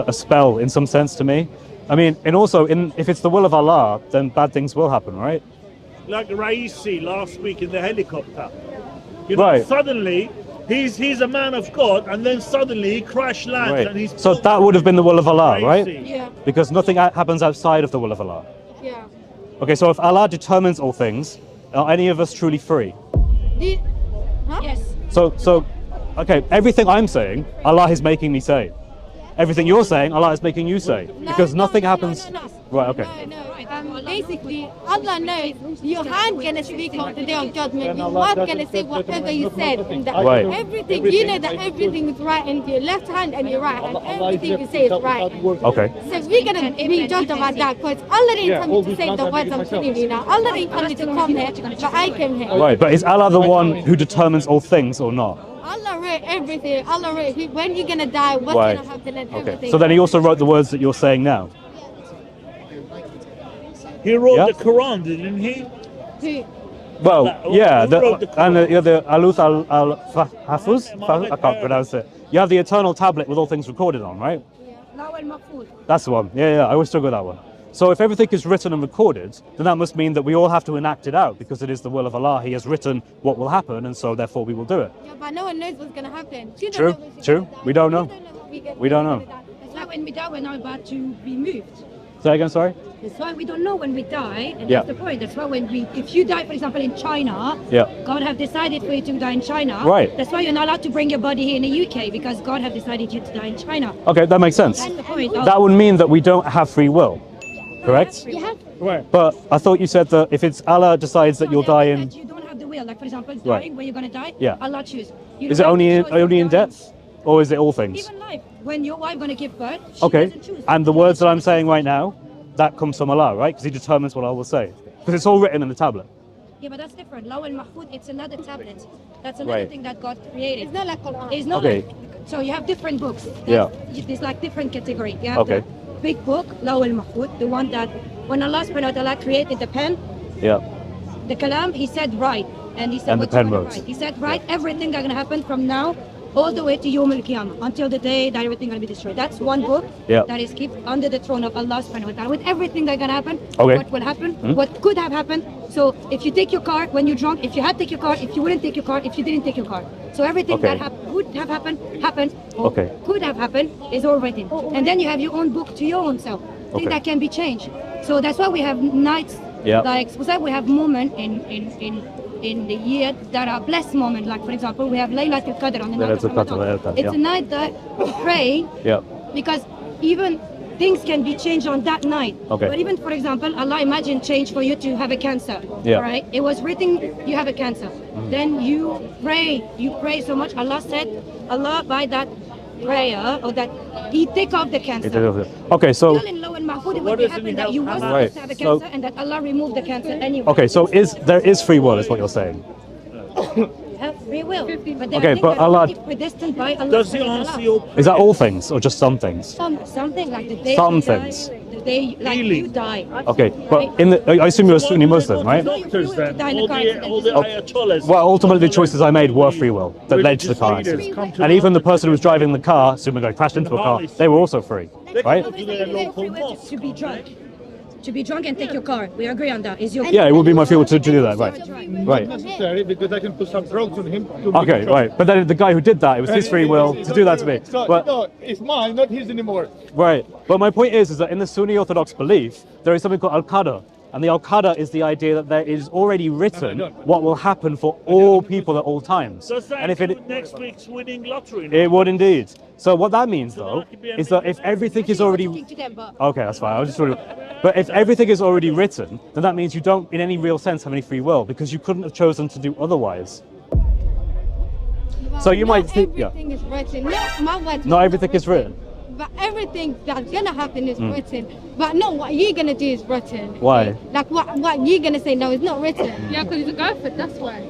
a spell in some sense to me. I mean, and also, if it's the will of Allah, then bad things will happen, right? Like Raisi last week in the helicopter. You know, Right. suddenly he's a man of God, and then suddenly he crash lands Right. and he's So that would have been the will of Allah, right? Raisi. Yeah, Because nothing happens outside of the will of Allah. yeah. Okay, so if Allah determines all things, are any of us truly free? Huh? Yes. So, okay, everything I'm saying, Allah is making me say. Everything you're saying, Allah is making you say. Because nothing happens. No. Right, okay. No. Basically, Allah knows your hand gonna speak on the day of judgment. Your mouth gonna say whatever you said. And that Right. everything, you know that everything is right in your left hand and your right hand. Everything you say is right. Okay. So we're gonna be judged about that because Allah didn't tell me to say the words I'm telling you now. Allah didn't tell me to come here, but I came here. Right, but is Allah the one who determines all things or not? Allah wrote everything. Allah wrote when you're gonna die, what's Right. gonna happen, and Okay. everything. So then he also wrote the words that you're saying now. He wrote Yeah. the Quran, didn't he? Who? Well, yeah, who wrote the and the Aluth al-Hafuz, I can't pronounce it. You have the eternal tablet with all things recorded on, right? Lawal Mahfuz. That's the one. Yeah, I always struggle with that one. So if everything is written and recorded, then that must mean that we all have to enact it out because it is the will of Allah. He has written what will happen, and so therefore we will do it. Yeah, but no one knows what's gonna happen. You don't True, know what's true. gonna happen. We don't know. what We don't know. That's why when we die, we're not about to be moved. Say again, sorry? That's why we don't know when we die, and Yeah. that's the point. That's why if you die, for example, in China, Yeah. God have decided for you to die in China. Right. That's why you're not allowed to bring your body here in the UK because God have decided you to die in China. Okay, that makes sense. That's the point. That would mean that we don't have free will, correct? You have Right. But I thought you said that if it's Allah decides that you'll die in... That you don't have the will. Like for example, dying, Right. where you're gonna die. Yeah. Allah choose. You Is don't it have only the in, choice of only in dying. death? Or is it all things? Even life. When your wife gonna give birth, she Okay, doesn't choose. and the words that I'm saying right now, that comes from Allah, right? Because He determines what I will say. Because it's all written in the tablet. Yeah, but that's different. Lawal Mahfuz, it's another tablet. That's another Right. thing that God created. it's not like Quran. It's not Okay. like, so you have different books. Yeah. There's like different category. You have Okay. the big book, Lawal Mahfuz, the one that when Allah subhanahu wa ta'ala created the pen, Yeah. the kalam, He said write. And He said And the what you pen wanna wrote. write. He said write everything that's going to happen from now all the way to Yawm al-Qiyamah, until the day that everything going to be destroyed. That's one book Yeah. that is kept under the throne of Allah subhanahu wa ta'ala with everything that's going to happen, Okay. what will happen, what could have happened. So if you take your car when you're drunk, if you had to take your car, if you wouldn't take your car, if you didn't take your car. So everything Okay. that would have happened, happened, or Okay. could have happened is all written. And then you have your own book to your own self. Things Okay. that can be changed. So that's why we have nights, Yeah. like we have moments in the year that are blessed moments. Like for example, we have Laylatul Qadr on the night of Laylatul Qadr, Ramadan. Laylatul Qadr, It's yeah. a night that we pray Yeah. because even things can be changed on that night. Okay. But even for example, Allah imagine change for you to have a cancer. Yeah. All right. It was written you have a cancer. Then you pray so much. Allah said, Allah by that prayer or that He take off the cancer. Okay, so... Still in Law and Mahfuz, it What would be does it happen that you was Right. supposed to have a So- cancer and that Allah removed the cancer anyway. Okay, so there is free will, is what you're saying. Have free will. But there Okay, are things but that are Allah- already predestined by Allah. Does He subhanahu wa answer ta'ala. your Is that all things, or just some things? Something like the day Some you die, things. the day like Really? you die. Okay, but I assume you're a Sunni Muslim, right? Doctors then, Die in a car accident. all the Oh. ayatollahs. Well, ultimately, the choices I made were free will that led to the car Religious leaders accident. come to And even the London. person who was driving the car, assuming I crashed into a car, they were also free, right? Do their local mosque. To be drunk. To be drunk and take your car. We agree on that. Is your Yeah, it would be my free will to do that, right? Right. necessary because I can put some drugs on him. To Okay, make him right. But then the guy who did that, it was his free will to do that to me. So, But no, it's mine, not his anymore. right. But my point is that in the Sunni Orthodox belief, there is something called al-Qadr. And the al-Qadr is the idea that there is already written what will happen for all people at all times. Does that And if it include next week's winning lottery? it would indeed. So what that means though is that if everything is already to them, but okay, that's fine. I was just sort of, but if everything is already written, then that means you don't, in any real sense, have any free will because you couldn't have chosen to do otherwise. So you might think, yeah. everything is written. Not my words. Not everything is written. But everything that's gonna happen is written. But not what you're gonna do is written. Why? Like what you're gonna say no, it's not written. Yeah, because it's a girlfriend. That's why.